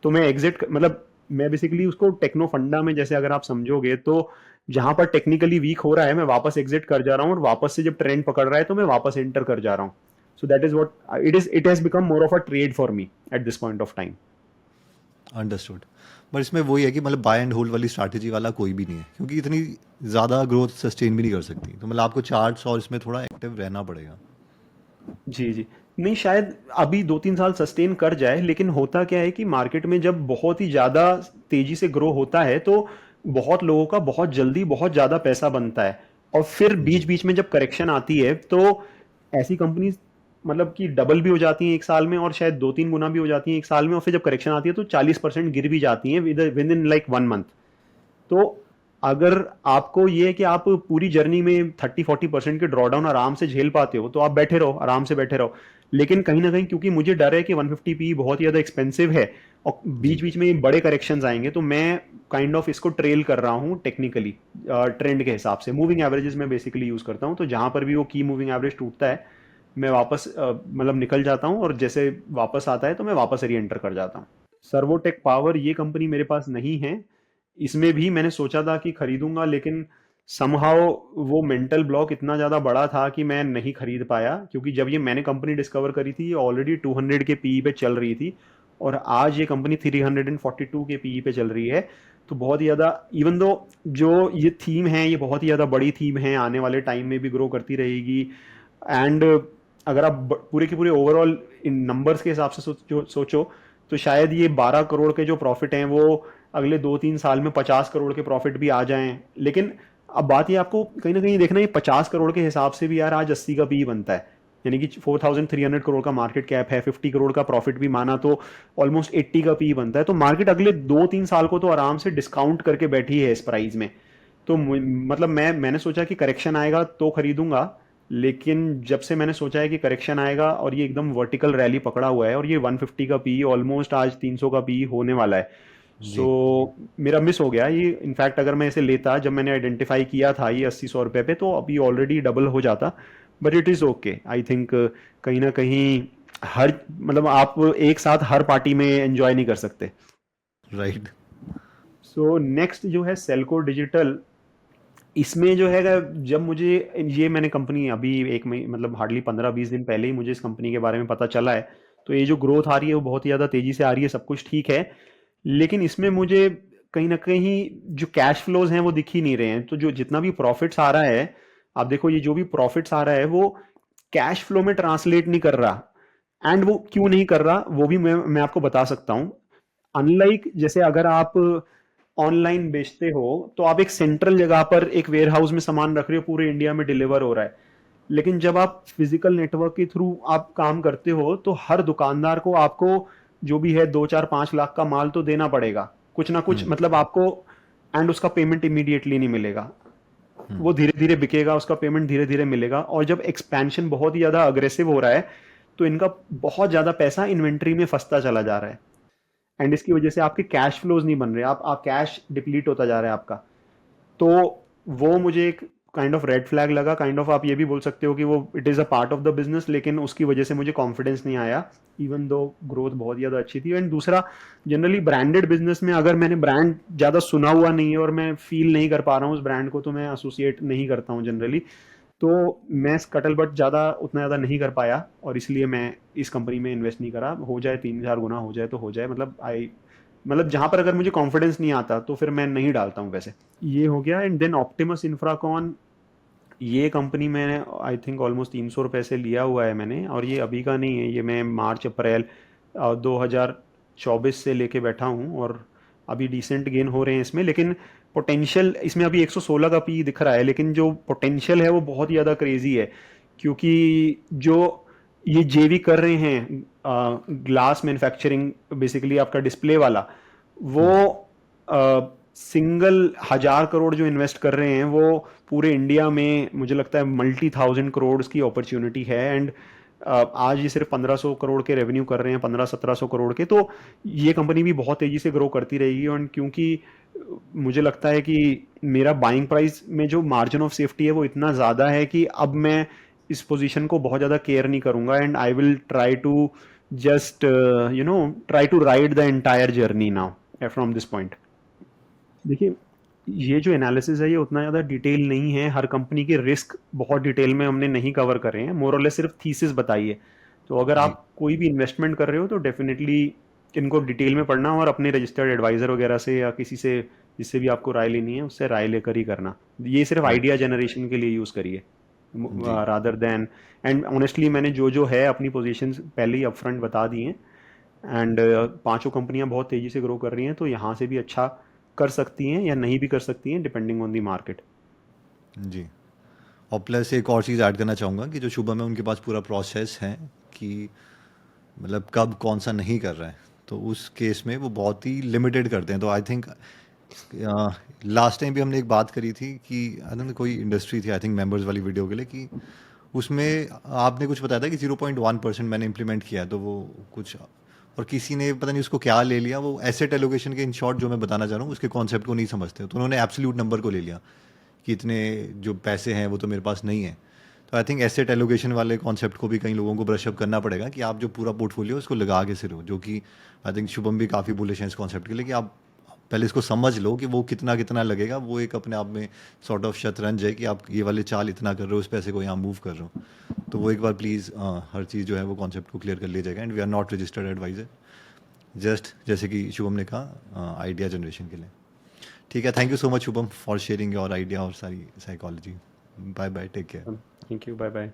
तो मैं एग्जिट, मतलब मैं बेसिकली उसको टेक्नो फंडा में, जैसे अगर आप समझोगे तो जहां पर टेक्निकली वीक हो रहा है मैं वापस एग्जिट कर जा रहा हूँ, और वापस से जब ट्रेंड पकड़ रहा है तो मैं वापस एंटर कर जा रहा हूँ। So that is what it has become more of a trade for me at this point of time. Understood. पर इसमें वही है कि मतलब बाय एंड होल्ड वाली स्ट्रैटेजी वाला कोई भी नहीं है, क्योंकि इतनी ज़्यादा ग्रोथ सस्टेन भी नहीं कर सकती, तो मतलब आपको चार्ट्स और इसमें थोड़ा एक्टिव रहना पड़ेगा। जी जी। नहीं, शायद अभी 2 3 साल सस्टेन कर जाए, लेकिन होता क्या है कि मार्केट में जब बहुत ही ज़्यादा तेजी से ग्रो होता है तो बहुत लोगों का बहुत जल्दी बहुत ज़्यादा पैसा बनता है, और फिर बीच जी। बीच में जब करेक्शन आती है तो ऐसी कंपनीज मतलब कि डबल भी हो जाती हैं एक साल में, और शायद 2 3 गुना भी हो जाती हैं एक साल में, और फिर जब करेक्शन आती है तो 40% गिर भी जाती हैं विद इन लाइक 1 मंथ। तो अगर आपको ये है कि आप पूरी जर्नी में 30 40% के ड्रॉडाउन आराम से झेल पाते हो तो आप बैठे रहो, आराम से बैठे रहो। लेकिन कहीं ना कहीं क्योंकि मुझे डर है कि 150 पी बहुत ही ज़्यादा एक्सपेंसिव है और बीच जी। बीच में बड़े करेक्शंस आएंगे, तो मैं काइंड ऑफ इसको ट्रेल कर रहा हूँ टेक्निकली, ट्रेंड के हिसाब से मूविंग एवरेजेस में बेसिकली यूज़ करता हूँ। तो जहाँ पर भी वो की मूविंग एवरेज टूटता है मैं वापस मतलब निकल जाता हूँ, और जैसे वापस आता है तो मैं वापस री एंटर कर जाता हूँ। सर्वोटेक पावर ये कंपनी मेरे पास नहीं है। इसमें भी मैंने सोचा था कि खरीदूंगा, लेकिन समहाउ वो मेंटल ब्लॉक इतना ज़्यादा बड़ा था कि मैं नहीं खरीद पाया, क्योंकि जब ये मैंने कंपनी डिस्कवर करी थी ये ऑलरेडी 200 के पीई पे चल रही थी, और आज ये कंपनी 342 के पीई पे चल रही है। तो बहुत ही ज़्यादा, इवन दो जो ये थीम है ये बहुत ही ज़्यादा बड़ी थीम है, आने वाले टाइम में भी ग्रो करती रहेगी। एंड अगर आप पूरे के पूरे ओवरऑल इन नंबर्स के हिसाब से सोचो तो शायद ये 12 करोड़ के जो प्रॉफिट हैं वो अगले 2 3 साल में 50 करोड़ के प्रॉफिट भी आ जाएं। लेकिन अब बात ये आपको कहीं ना कहीं देखना, ये 50 करोड़ के हिसाब से भी यार आज 80 का पी बनता है, यानी कि 4,300 करोड़ का मार्केट कैप है, 50 करोड़ का प्रॉफिट भी माना तो ऑलमोस्ट 80 का पी बनता है। तो मार्केट अगले 2 3 साल को तो आराम से डिस्काउंट करके बैठी है इस प्राइस में। तो मतलब मैंने सोचा कि करेक्शन आएगा तो खरीदूंगा, लेकिन जब से मैंने सोचा है कि करेक्शन आएगा और ये एकदम वर्टिकल रैली पकड़ा हुआ है और ये 150 का पी ऑलमोस्ट आज 300 का पी होने वाला है, सो जी। मेरा मिस हो गया ये। इनफैक्ट अगर मैं इसे लेता जब मैंने आइडेंटिफाई किया था ये 80 100 रुपए पे, तो अभी ऑलरेडी डबल हो जाता। But it is okay, I think कहीं ना कहीं हर मतलब आप एक साथ हर पार्टी में एंजॉय नहीं कर सकते। राइट। सो नेक्स्ट जो है सेल्को डिजिटल, इसमें जो है जब मुझे ये मैंने कंपनी अभी एक महीने मतलब हार्डली 15 20 दिन पहले ही मुझे इस कंपनी के बारे में पता चला है, तो ये जो ग्रोथ आ रही है वो बहुत ही ज़्यादा तेज़ी से आ रही है, सब कुछ ठीक है। लेकिन इसमें मुझे कहीं ना कहीं जो कैश फ्लोज हैं वो दिख ही नहीं रहे हैं। तो जो जितना भी प्रॉफिट्स आ रहा है, आप देखो ये जो भी प्रॉफिट्स आ रहा है वो कैश फ्लो में ट्रांसलेट नहीं कर रहा। एंड वो क्यों नहीं कर रहा वो भी मैं आपको बता सकता हूँ। अनलाइक जैसे अगर आप ऑनलाइन बेचते हो तो आप एक सेंट्रल जगह पर एक वेयर हाउस में सामान रख रहे हो, पूरे इंडिया में डिलीवर हो रहा है। लेकिन जब आप फिजिकल नेटवर्क के थ्रू आप काम करते हो तो हर दुकानदार को आपको जो भी है 2 4 5 लाख का माल तो देना पड़ेगा कुछ ना कुछ, हम्म। मतलब आपको। एंड उसका पेमेंट इमीडिएटली नहीं मिलेगा, हम्म। वो धीरे धीरे बिकेगा, उसका पेमेंट धीरे धीरे मिलेगा। और जब एक्सपेंशन बहुत ही ज़्यादा अग्रेसिव हो रहा है तो इनका बहुत ज़्यादा पैसा इन्वेंट्री में फंसता चला जा रहा है, एंड इसकी वजह से आपके कैश फ्लोज नहीं बन रहे, आप कैश डिप्लीट होता जा रहा है आपका। तो वो मुझे एक काइंड ऑफ रेड फ्लैग लगा, काइंड ऑफ आप ये भी बोल सकते हो कि वो it is a part of the business, लेकिन उसकी वजह से मुझे कॉन्फिडेंस नहीं आया, इवन दो ग्रोथ बहुत ज़्यादा अच्छी थी। एंड दूसरा, जनरली ब्रांडेड बिजनेस में अगर मैंने ब्रांड ज़्यादा सुना हुआ नहीं है और मैं फील नहीं कर पा रहा हूँ उस ब्रांड को, तो मैं एसोसिएट नहीं करता हूँ जनरली। तो मैं स्कटल बट ज़्यादा उतना ज़्यादा नहीं कर पाया, और इसलिए मैं इस कंपनी में इन्वेस्ट नहीं करा। हो जाए 3 4 गुना हो जाए तो हो जाए, मतलब आई मतलब जहां पर अगर मुझे कॉन्फिडेंस नहीं आता तो फिर मैं नहीं डालता हूँ वैसे। ये हो गया। एंड देन ऑप्टिमस इंफ्राकॉन, ये कंपनी मैंने आई थिंक ऑलमोस्ट 300 रुपये से लिया हुआ है मैंने, और ये अभी का नहीं है, ये मैं मार्च अप्रैल 2024 से लेके बैठा हूँ, और अभी डिसेंट गेन हो रहे हैं इसमें। लेकिन पोटेंशियल इसमें अभी 116 का पी दिख रहा है, लेकिन जो पोटेंशियल है वो बहुत ही ज़्यादा क्रेजी है, क्योंकि जो ये जेवी कर रहे हैं ग्लास मैन्युफैक्चरिंग, बेसिकली आपका डिस्प्ले वाला, वो हम्म। सिंगल 1,000 करोड़ जो इन्वेस्ट कर रहे हैं वो पूरे इंडिया में मुझे लगता है मल्टी 1,000 करोड़ की अपॉर्चुनिटी है। एंड आज ये सिर्फ 1500 करोड़ के रेवेन्यू कर रहे हैं, 1500-1700 करोड़ के। तो ये कंपनी भी बहुत तेजी से ग्रो करती रहेगी। और क्योंकि मुझे लगता है कि मेरा बाइंग प्राइस में जो मार्जिन ऑफ सेफ्टी है वो इतना ज़्यादा है कि अब मैं इस पोजीशन को बहुत ज़्यादा केयर नहीं करूंगा, and I will try to just try to ride the entire journey now from this point. देखिए, ये जो एनालिसिस है ये उतना ज़्यादा डिटेल नहीं है, हर कंपनी के रिस्क बहुत डिटेल में हमने नहीं कवर करे हैं, मोर और लेस सिर्फ थीसिस बताई है। तो अगर जी आप कोई भी इन्वेस्टमेंट कर रहे हो तो डेफिनेटली इनको डिटेल में पढ़ना, और अपने रजिस्टर्ड एडवाइज़र वगैरह से या किसी से जिससे भी आपको राय लेनी है उससे राय लेकर ही करना। ये सिर्फ राइट आइडिया जनरेशन के लिए यूज़ करिए, जी रादर देन। एंड ऑनेस्टली मैंने जो है अपनी पोजीशंस पहले ही अपफ्रंट बता दी हैं। एंड पांचों कंपनियां बहुत तेजी से ग्रो कर रही हैं, तो यहाँ से भी अच्छा कर सकती हैं या नहीं भी कर सकती हैं, डिपेंडिंग ऑन दी मार्केट। जी। और प्लस एक और चीज़ ऐड करना चाहूँगा कि जो शुभम है उनके पास पूरा प्रोसेस है कि मतलब कब कौन सा नहीं कर रहा है, तो उस केस में वो बहुत ही लिमिटेड करते हैं। तो आई थिंक लास्ट टाइम भी हमने एक बात करी थी कि आई थिंक कोई इंडस्ट्री थी, आई थिंक मेंबर्स वाली वीडियो के लिए, कि उसमें आपने कुछ बताया था कि 0.1% मैंने इम्प्लीमेंट किया है, तो वो कुछ और किसी ने पता नहीं उसको क्या ले लिया, वो एसेट एलोकेशन के इन शॉर्ट जो मैं बताना चाह रहा हूँ उसके कॉन्सेप्ट को नहीं समझते, तो उन्होंने एब्सोल्यूट नंबर को ले लिया कि इतने जो पैसे हैं वो तो मेरे पास नहीं है। तो आई थिंक एसेट एलोकेशन वाले कॉन्सेप्ट को भी कई लोगों को ब्रशअप करना पड़ेगा कि आप जो पूरा पोर्टफोलियो उसको लगा के सिरो, जो कि आई थिंक शुभम भी काफ़ी बुलिश हैं इस कॉन्सेप्ट के लिए कि आप पहले इसको समझ लो कि वो कितना कितना लगेगा। वो एक अपने आप में सॉर्ट ऑफ शतरंज है कि आप ये वाले चाल इतना कर रहे हो, उस पैसे को यहाँ मूव कर रहे हो। तो वो एक बार प्लीज़ हर चीज़ जो है वो कॉन्सेप्ट को क्लियर कर लिया जाएगा। And we are not registered adviser, just जैसे कि शुभम ने कहा आइडिया जनरेशन के लिए। ठीक है, thank you so much Shubham for sharing your idea और सारी psychology. Bye bye, take care. Thank you, bye bye.